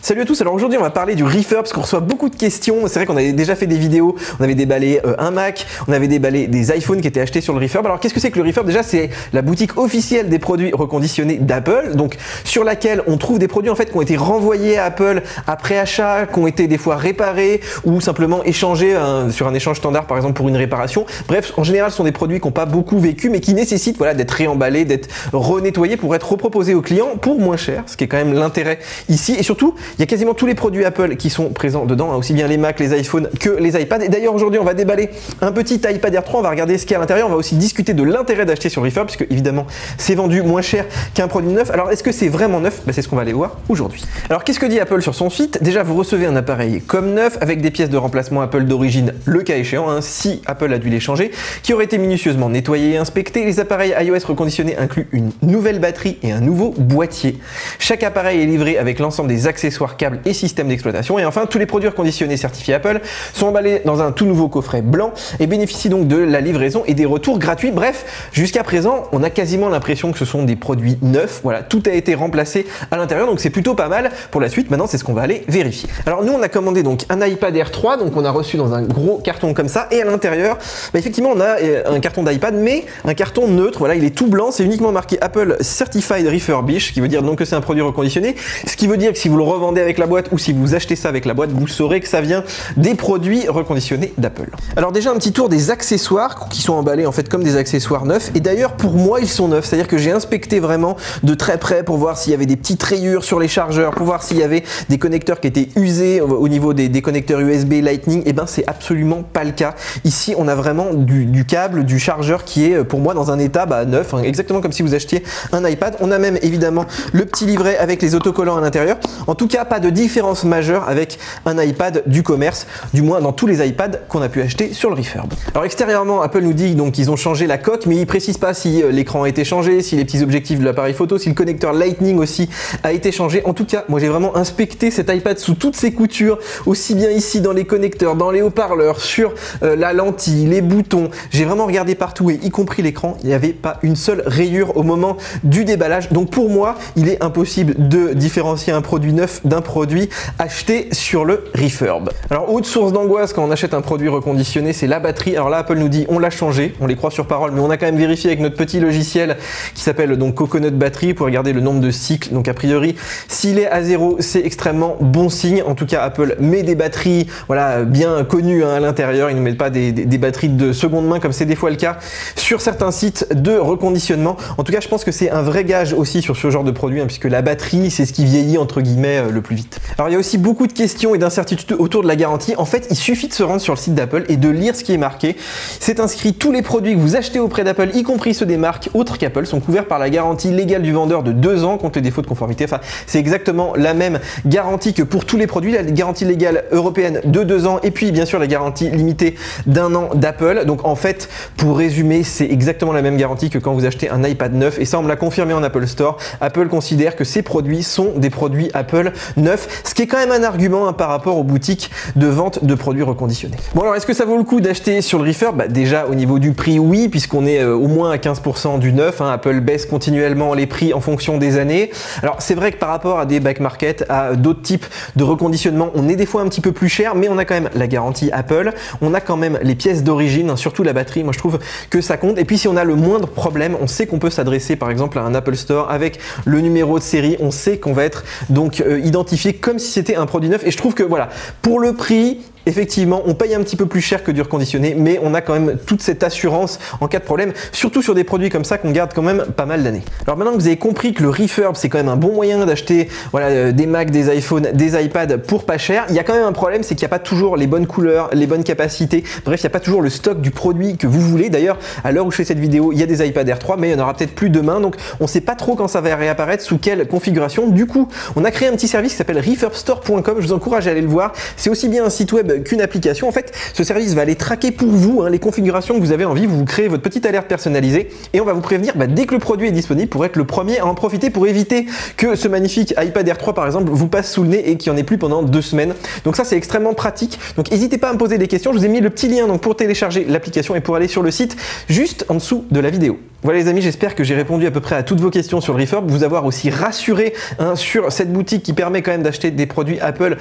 Salut à tous, alors aujourd'hui on va parler du refurb parce qu'on reçoit beaucoup de questions. C'est vrai qu'on avait déjà fait des vidéos, on avait déballé un Mac, on avait déballé des iPhones qui étaient achetés sur le refurb. Alors qu'est-ce que c'est que le refurb? Déjà c'est la boutique officielle des produits reconditionnés d'Apple, donc sur laquelle on trouve des produits en fait qui ont été renvoyés à Apple après achat, qui ont été des fois réparés ou simplement échangés sur un échange standard par exemple pour une réparation. Bref, en général ce sont des produits qui n'ont pas beaucoup vécu mais qui nécessitent voilà, d'être réemballés, d'être renettoyés pour être reproposés aux clients pour moins cher, ce qui est quand même l'intérêt ici. Et surtout, il y a quasiment tous les produits Apple qui sont présents dedans, hein, aussi bien les Mac, les iPhones que les iPads. Et d'ailleurs aujourd'hui on va déballer un petit iPad Air 3, on va regarder ce qu'il y a à l'intérieur, on va aussi discuter de l'intérêt d'acheter sur le refurb puisque évidemment c'est vendu moins cher qu'un produit neuf. Alors est-ce que c'est vraiment neuf? C'est ce qu'on va aller voir aujourd'hui. Alors qu'est-ce que dit Apple sur son site? Déjà vous recevez un appareil comme neuf avec des pièces de remplacement Apple d'origine, le cas échéant, hein, si Apple a dû les changer, qui auraient été minutieusement nettoyés et inspectés. Les appareils iOS reconditionnés incluent une nouvelle batterie et un nouveau boîtier. Chaque appareil est livré avec l'ensemble des accessoires, câbles et systèmes d'exploitation. Et enfin, tous les produits reconditionnés certifiés Apple sont emballés dans un tout nouveau coffret blanc et bénéficient donc de la livraison et des retours gratuits. Bref, jusqu'à présent, on a quasiment l'impression que ce sont des produits neufs. Voilà, tout a été remplacé à l'intérieur, donc c'est plutôt pas mal. Pour la suite, maintenant, c'est ce qu'on va aller vérifier. Alors nous, on a commandé donc un iPad Air 3, donc on a reçu dans un gros carton comme ça, et à l'intérieur, effectivement, on a un carton d'iPad, mais un carton neutre. Voilà, il est tout blanc, c'est uniquement marqué Apple Certified Refurbished, ce qui veut dire donc que c'est un produit reconditionné, ce qui veut dire que si vous le revendez avec la boîte ou si vous achetez ça avec la boîte, vous saurez que ça vient des produits reconditionnés d'Apple. Alors déjà un petit tour des accessoires qui sont emballés en fait comme des accessoires neufs, et d'ailleurs pour moi ils sont neufs, c'est-à-dire que j'ai inspecté vraiment de très près pour voir s'il y avait des petites rayures sur les chargeurs, pour voir s'il y avait des connecteurs qui étaient usés au niveau des connecteurs USB Lightning. Et ben c'est absolument pas le cas. Ici on a vraiment du câble, du chargeur qui est pour moi dans un état neuf, hein, exactement comme si vous achetiez un iPad. On a même évidemment le petit livret avec les autocollants à l'intérieur. En tout cas pas de différence majeure avec un iPad du commerce, du moins dans tous les iPads qu'on a pu acheter sur le refurb. Alors extérieurement, Apple nous dit donc qu'ils ont changé la coque, mais ils précisent pas si l'écran a été changé, si les petits objectifs de l'appareil photo, si le connecteur Lightning aussi a été changé. En tout cas, moi j'ai vraiment inspecté cet iPad sous toutes ses coutures, aussi bien ici dans les connecteurs, dans les haut-parleurs, sur la lentille, les boutons. J'ai vraiment regardé partout et y compris l'écran, il n'y avait pas une seule rayure au moment du déballage. Donc pour moi, il est impossible de différencier un produit neuf d'un produit acheté sur le refurb. Alors autre source d'angoisse quand on achète un produit reconditionné, c'est la batterie. Alors là Apple nous dit on l'a changé, on les croit sur parole, mais on a quand même vérifié avec notre petit logiciel qui s'appelle donc Coconut Battery pour regarder le nombre de cycles. Donc a priori s'il est à 0, c'est extrêmement bon signe. En tout cas Apple met des batteries voilà, bien connues à l'intérieur, ils ne mettent pas des batteries de seconde main comme c'est des fois le cas sur certains sites de reconditionnement. En tout cas je pense que c'est un vrai gage aussi sur ce genre de produit, hein, puisque la batterie c'est ce qui vieillit entre guillemets le plus vite. Alors il y a aussi beaucoup de questions et d'incertitudes autour de la garantie. En fait il suffit de se rendre sur le site d'Apple et de lire ce qui est marqué. C'est inscrit, tous les produits que vous achetez auprès d'Apple, y compris ceux des marques autres qu'Apple, sont couverts par la garantie légale du vendeur de 2 ans contre les défauts de conformité. Enfin c'est exactement la même garantie que pour tous les produits, la garantie légale européenne de 2 ans et puis bien sûr la garantie limitée d'1 an d'Apple. Donc en fait pour résumer c'est exactement la même garantie que quand vous achetez un iPad neuf, et ça on me l'a confirmé en Apple Store. Apple considère que ces produits sont des produits Apple neufs, ce qui est quand même un argument par rapport aux boutiques de vente de produits reconditionnés. Bon alors est-ce que ça vaut le coup d'acheter sur le refurb? Déjà au niveau du prix oui, puisqu'on est au moins à 15% du neuf, hein. Apple baisse continuellement les prix en fonction des années. Alors c'est vrai que par rapport à des back market, à d'autres types de reconditionnement, on est des fois un petit peu plus cher, mais on a quand même la garantie Apple, on a quand même les pièces d'origine, hein, surtout la batterie, moi je trouve que ça compte. Et puis si on a le moindre problème, on sait qu'on peut s'adresser par exemple à un Apple Store avec le numéro de série, on sait qu'on va être donc identifié comme si c'était un produit neuf. Et je trouve que voilà, pour le prix, effectivement, on paye un petit peu plus cher que du reconditionné, mais on a quand même toute cette assurance en cas de problème, surtout sur des produits comme ça qu'on garde quand même pas mal d'années. Alors maintenant que vous avez compris que le refurb c'est quand même un bon moyen d'acheter voilà, des Mac, des iPhones, des iPads pour pas cher, il y a quand même un problème, c'est qu'il n'y a pas toujours les bonnes couleurs, les bonnes capacités, bref, il n'y a pas toujours le stock du produit que vous voulez. D'ailleurs, à l'heure où je fais cette vidéo, il y a des iPad Air 3, mais il y en aura peut-être plus demain, donc on sait pas trop quand ça va réapparaître, sous quelle configuration. Du coup, on a créé un petit service qui s'appelle refurbstore.com, je vous encourage à aller le voir. C'est aussi bien un site web même qu'une application. En fait, ce service va aller traquer pour vous les configurations que vous avez envie. Vous créez votre petite alerte personnalisée et on va vous prévenir dès que le produit est disponible pour être le premier à en profiter, pour éviter que ce magnifique iPad Air 3 par exemple vous passe sous le nez et qu'il n'y en ait plus pendant 2 semaines. Donc ça, c'est extrêmement pratique. Donc n'hésitez pas à me poser des questions. Je vous ai mis le petit lien pour télécharger l'application et pour aller sur le site juste en dessous de la vidéo. Voilà les amis, j'espère que j'ai répondu à peu près à toutes vos questions sur le refurb, vous avoir aussi rassuré sur cette boutique qui permet quand même d'acheter des produits Apple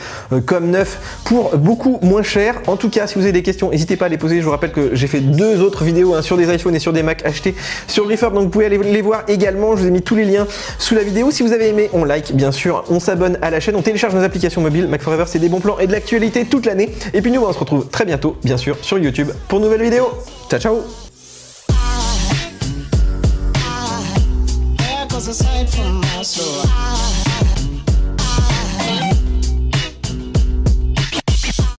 comme neufs pour beaucoup moins cher. En tout cas, si vous avez des questions, n'hésitez pas à les poser. Je vous rappelle que j'ai fait 2 autres vidéos sur des iPhones et sur des Mac achetés sur le refurb, donc vous pouvez aller les voir également. Je vous ai mis tous les liens sous la vidéo. Si vous avez aimé, on like bien sûr, on s'abonne à la chaîne, on télécharge nos applications mobiles. Mac Forever, c'est des bons plans et de l'actualité toute l'année. Et puis nous, on se retrouve très bientôt, bien sûr, sur YouTube pour de nouvelles vidéos. Ciao, ciao! Aside from my soul.